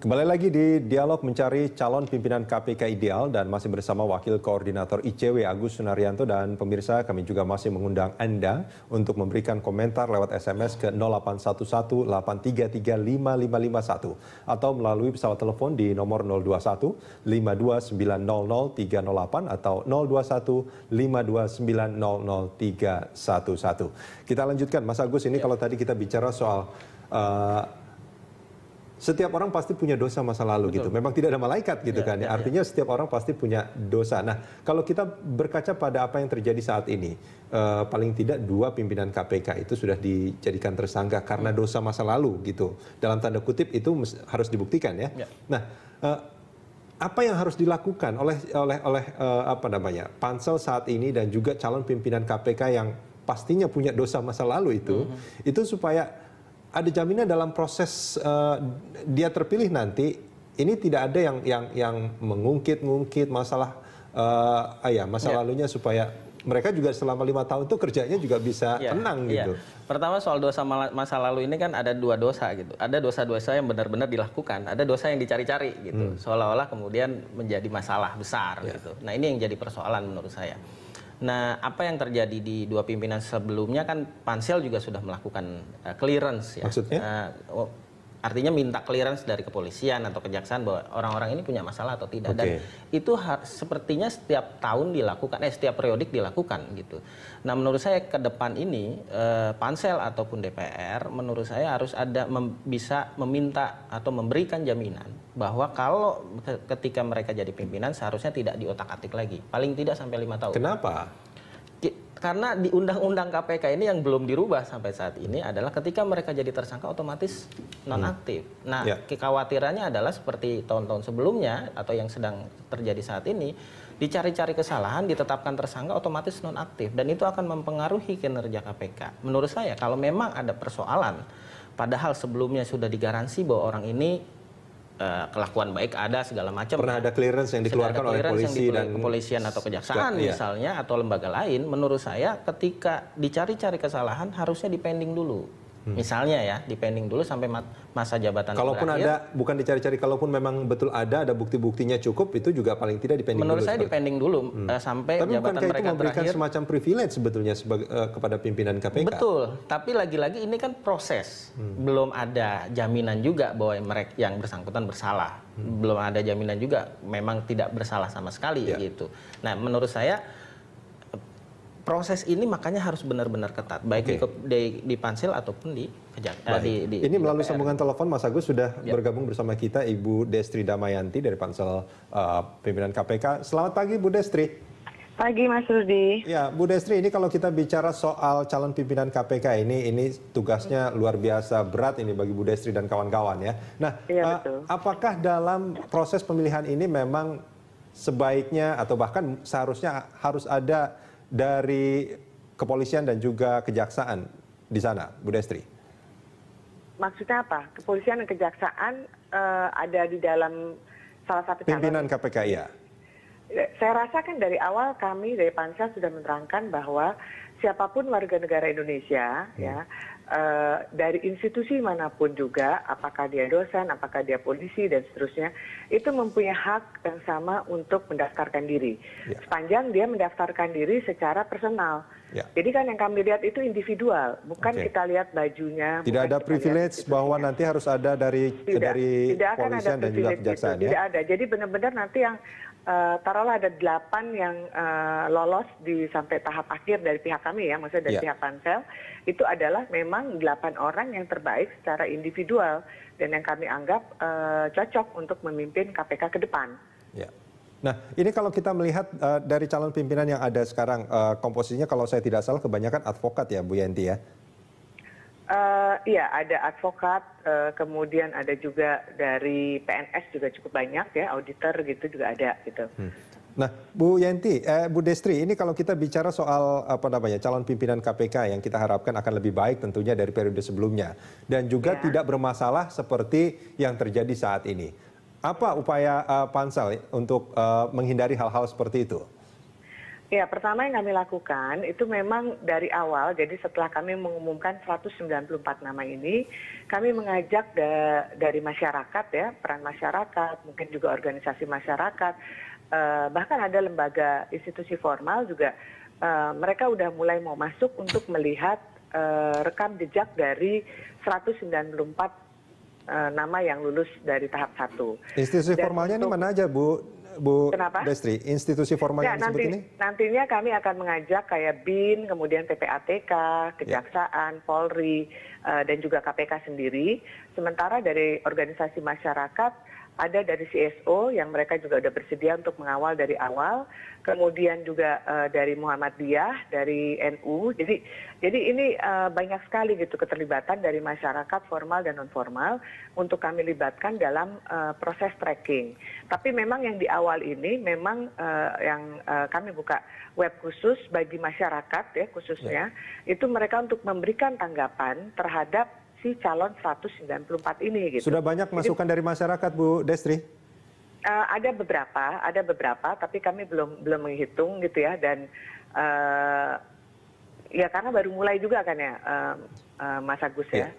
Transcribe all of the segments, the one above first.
Kembali lagi di dialog mencari calon pimpinan KPK ideal dan masih bersama Wakil Koordinator ICW Agus Sunaryanto, dan pemirsa kami juga masih mengundang Anda untuk memberikan komentar lewat SMS ke 0811-833-5551 atau melalui pesawat telepon di nomor 021-52900-308 atau 021-52900-311. Kita lanjutkan, Mas Agus, ini kalau tadi kita bicara soal setiap orang pasti punya dosa masa lalu. Betul. Gitu. Memang tidak ada malaikat gitu kan. Ya. Artinya setiap orang pasti punya dosa. Nah, kalau kita berkaca pada apa yang terjadi saat ini, paling tidak 2 pimpinan KPK itu sudah dijadikan tersangka karena dosa masa lalu gitu. Dalam tanda kutip itu harus dibuktikan ya. Nah, apa yang harus dilakukan oleh pansel saat ini dan juga calon pimpinan KPK yang pastinya punya dosa masa lalu itu supaya ada jaminan dalam proses dia terpilih nanti ini tidak ada yang mengungkit masalah lalunya, supaya mereka juga selama 5 tahun itu kerjanya juga bisa tenang gitu. Pertama, soal dosa masa lalu ini kan ada 2 dosa gitu. Ada dosa-dosa yang benar-benar dilakukan, ada dosa yang dicari-cari gitu. Seolah-olah kemudian menjadi masalah besar gitu. Nah, ini yang jadi persoalan menurut saya. Nah, apa yang terjadi di 2 pimpinan sebelumnya kan pansel juga sudah melakukan clearance ya. Maksudnya? Artinya minta clearance dari kepolisian atau kejaksaan bahwa orang-orang ini punya masalah atau tidak. Dan itu sepertinya setiap tahun dilakukan, setiap periodik dilakukan gitu. Nah, menurut saya ke depan ini pansel ataupun DPR menurut saya harus bisa meminta atau memberikan jaminan bahwa kalau ketika mereka jadi pimpinan seharusnya tidak diotak-atik lagi, paling tidak sampai 5 tahun. Kenapa? Karena di undang-undang KPK ini yang belum dirubah sampai saat ini adalah ketika mereka jadi tersangka otomatis nonaktif. Nah, kekhawatirannya adalah seperti tahun-tahun sebelumnya atau yang sedang terjadi saat ini, dicari-cari kesalahan, ditetapkan tersangka otomatis nonaktif, dan itu akan mempengaruhi kinerja KPK. Menurut saya kalau memang ada persoalan, padahal sebelumnya sudah digaransi bahwa orang ini kelakuan baik ada segala macam. Pernah ada clearance yang dikeluarkan oleh polisi dan kepolisian atau kejaksaan misalnya atau lembaga lain, menurut saya ketika dicari-cari kesalahan harusnya dipending dulu. Misalnya ya, dipending dulu sampai masa jabatan kalaupun berakhir. Ada, bukan dicari-cari, kalaupun memang betul ada bukti-buktinya cukup, itu juga paling tidak dipending dulu. Menurut saya dipending dulu sampai tapi jabatan mereka itu memberikan berakhir. Semacam privilege sebetulnya kepada pimpinan KPK. Betul, tapi lagi-lagi ini kan proses. Belum ada jaminan juga bahwa mereka yang bersangkutan bersalah. Belum ada jaminan juga memang tidak bersalah sama sekali gitu. Nah, menurut saya proses ini makanya harus benar-benar ketat, baik di pansel ataupun di kejaksaan. Ini melalui sambungan telepon Mas Agus sudah bergabung bersama kita Ibu Destri Damayanti dari pansel pimpinan KPK. Selamat pagi Bu Destri. Pagi Mas Rudi. Ya Bu Destri, ini kalau kita bicara soal calon pimpinan KPK ini tugasnya luar biasa berat ini bagi Bu Destri dan kawan-kawan ya. Nah, apakah dalam proses pemilihan ini memang sebaiknya atau bahkan seharusnya harus ada dari kepolisian dan juga kejaksaan di sana, Bu Destri? Maksudnya apa? Kepolisian dan kejaksaan ada di dalam salah satu pimpinan KPK, ya? Saya rasa kan dari awal kami dari pansel sudah menerangkan bahwa siapapun warga negara Indonesia dari institusi manapun juga, apakah dia dosen, apakah dia polisi dan seterusnya, itu mempunyai hak yang sama untuk mendaftarkan diri. Sepanjang dia mendaftarkan diri secara personal. Jadi kan yang kami lihat itu individual, bukan kita lihat bajunya. Tidak ada privilege bahwa nanti harus ada dari kepolisian dan juga kejaksaan. Tidak ada. Jadi benar-benar nanti yang taruhlah ada 8 yang lolos sampai tahap akhir dari pihak kami ya, maksudnya dari pihak pansel, itu adalah memang 8 orang yang terbaik secara individual dan yang kami anggap cocok untuk memimpin KPK ke depan. Nah, ini kalau kita melihat dari calon pimpinan yang ada sekarang, komposisinya kalau saya tidak salah kebanyakan advokat ya Bu Yanti ya? Iya, ada advokat, kemudian ada juga dari PNS juga cukup banyak ya, auditor gitu juga ada gitu. Nah, Bu Yanti, Bu Destri, ini kalau kita bicara soal calon pimpinan KPK yang kita harapkan akan lebih baik tentunya dari periode sebelumnya dan juga tidak bermasalah seperti yang terjadi saat ini. Apa upaya pansel untuk menghindari hal-hal seperti itu? Ya, pertama yang kami lakukan itu memang dari awal, jadi setelah kami mengumumkan 194 nama ini, kami mengajak dari masyarakat ya, peran masyarakat, mungkin juga organisasi masyarakat, bahkan ada lembaga institusi formal juga, mereka udah mulai mau masuk untuk melihat rekam jejak dari 194 nama yang lulus dari tahap 1. Institusi formalnya ini mana aja, Bu Kenapa? Destri? Institusi formal yang disebut ini? Nantinya kami akan mengajak kayak BIN, kemudian PPATK, Kejaksaan, Polri, dan juga KPK sendiri. Sementara dari organisasi masyarakat, ada dari CSO yang mereka juga sudah bersedia untuk mengawal dari awal. Kemudian juga dari Muhammadiyah, dari NU. Jadi ini banyak sekali gitu keterlibatan dari masyarakat formal dan non formal untuk kami libatkan dalam proses tracking. Tapi memang yang di awal ini memang yang kami buka web khusus bagi masyarakat ya khususnya itu mereka untuk memberikan tanggapan terhadap si calon 194 ini gitu. Sudah banyak masukan dari masyarakat, Bu Destri? Ada beberapa, tapi kami belum menghitung gitu ya, dan ya karena baru mulai juga kan ya, Mas Agus ya,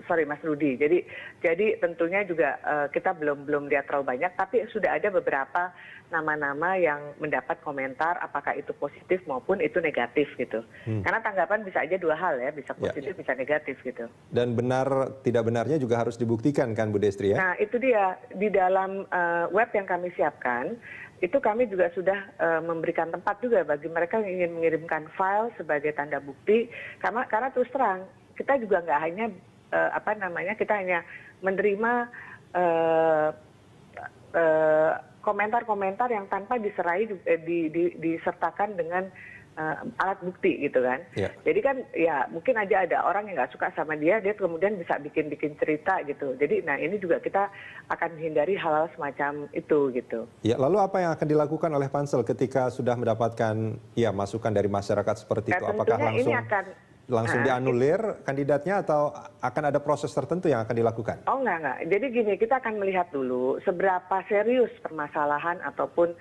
Mas Rudi. Jadi tentunya juga kita belum lihat terlalu banyak, tapi sudah ada beberapa nama-nama yang mendapat komentar apakah itu positif maupun itu negatif gitu. Karena tanggapan bisa aja dua hal ya, bisa positif bisa negatif gitu. Dan benar tidak benarnya juga harus dibuktikan kan Bu Destri ya? Nah itu dia, di dalam web yang kami siapkan, itu kami juga sudah memberikan tempat juga bagi mereka yang ingin mengirimkan file sebagai tanda bukti, karena terus terang kita juga nggak hanya kita hanya menerima komentar-komentar yang tanpa disertakan dengan alat bukti gitu kan. Jadi kan ya mungkin aja ada orang yang nggak suka sama dia kemudian bisa bikin cerita gitu. Jadi nah ini juga kita akan menghindari hal-hal semacam itu gitu. Ya, lalu apa yang akan dilakukan oleh Pansel ketika sudah mendapatkan masukan dari masyarakat seperti itu? Apakah langsung dianulir kandidatnya atau akan ada proses tertentu yang akan dilakukan? Oh enggak. Jadi gini, kita akan melihat dulu seberapa serius permasalahan ataupun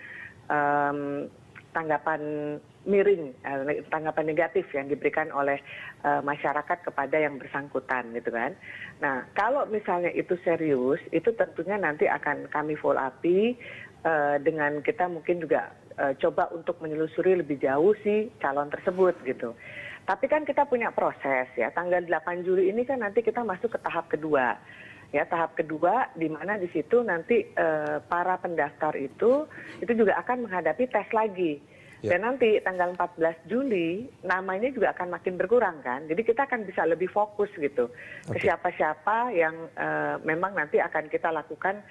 tanggapan miring, tanggapan negatif yang diberikan oleh masyarakat kepada yang bersangkutan gitu kan. Nah kalau misalnya itu serius, itu tentunya nanti akan kami follow up dengan kita mungkin juga coba untuk menelusuri lebih jauh si calon tersebut gitu. Tapi kan kita punya proses ya, tanggal 8 Juli ini kan nanti kita masuk ke tahap kedua. Ya, tahap kedua di mana di situ nanti para pendaftar itu juga akan menghadapi tes lagi. Dan nanti tanggal 14 Juli namanya juga akan makin berkurang kan. Jadi kita akan bisa lebih fokus gitu ke siapa-siapa yang memang nanti akan kita lakukan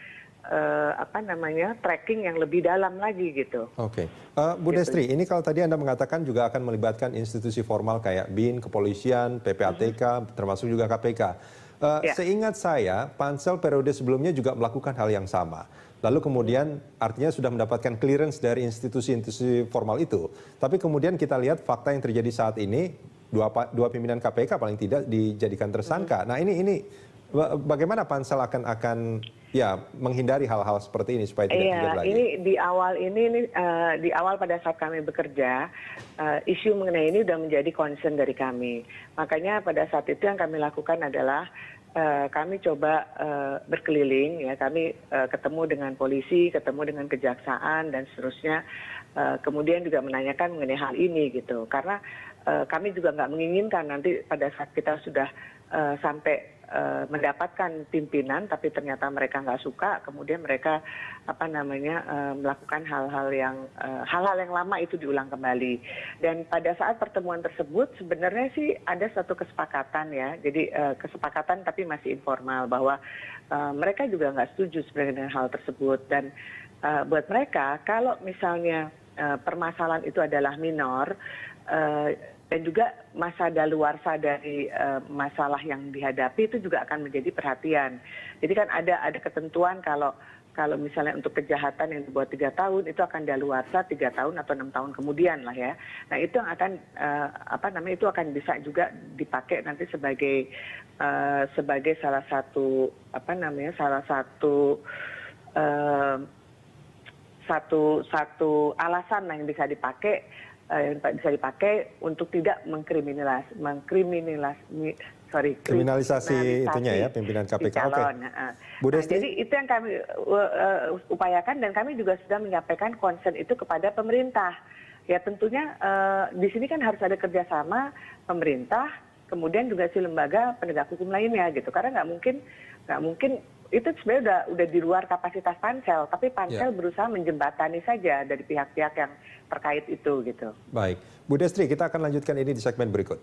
tracking yang lebih dalam lagi gitu. Bu Destri, ini kalau tadi Anda mengatakan juga akan melibatkan institusi formal kayak BIN, kepolisian, PPATK, termasuk juga KPK. Seingat saya, Pansel periode sebelumnya juga melakukan hal yang sama. Lalu kemudian artinya sudah mendapatkan clearance dari institusi-institusi formal itu. Tapi kemudian kita lihat fakta yang terjadi saat ini, dua pimpinan KPK paling tidak dijadikan tersangka. Nah ini bagaimana Pansel akan menghindari hal-hal seperti ini supaya tidak terjadi lagi? Di awal pada saat kami bekerja, isu mengenai ini sudah menjadi concern dari kami. Makanya pada saat itu yang kami lakukan adalah kami coba berkeliling, ya kami ketemu dengan polisi, ketemu dengan kejaksaan dan seterusnya. Kemudian juga menanyakan mengenai hal ini gitu. Karena kami juga nggak menginginkan nanti pada saat kita sudah sampai mendapatkan pimpinan tapi ternyata mereka nggak suka, kemudian mereka melakukan hal-hal yang lama itu diulang kembali. Dan pada saat pertemuan tersebut sebenarnya sih ada satu kesepakatan ya, jadi kesepakatan tapi masih informal bahwa mereka juga nggak setuju sebenarnya dengan hal tersebut. Dan buat mereka kalau misalnya permasalahan itu adalah minor dan juga masa daluarsa dari masalah yang dihadapi itu juga akan menjadi perhatian. Jadi kan ada ketentuan kalau misalnya untuk kejahatan yang dibuat 3 tahun itu akan daluarsa 3 tahun atau 6 tahun kemudian lah ya. Nah itu yang akan itu akan bisa juga dipakai nanti sebagai salah satu satu alasan yang bisa dipakai yang bisa dipakai untuk tidak kriminalisasi itunya ya pimpinan KPK. Oke. Bu Destri. Jadi itu yang kami upayakan dan kami juga sudah menyampaikan concern itu kepada pemerintah. Ya tentunya di sini kan harus ada kerjasama pemerintah, kemudian juga si lembaga penegak hukum lainnya gitu. Karena nggak mungkin itu sebenarnya udah di luar kapasitas pansel, tapi pansel berusaha menjembatani saja dari pihak-pihak yang terkait itu gitu. Baik, Bu Destri, kita akan lanjutkan ini di segmen berikut.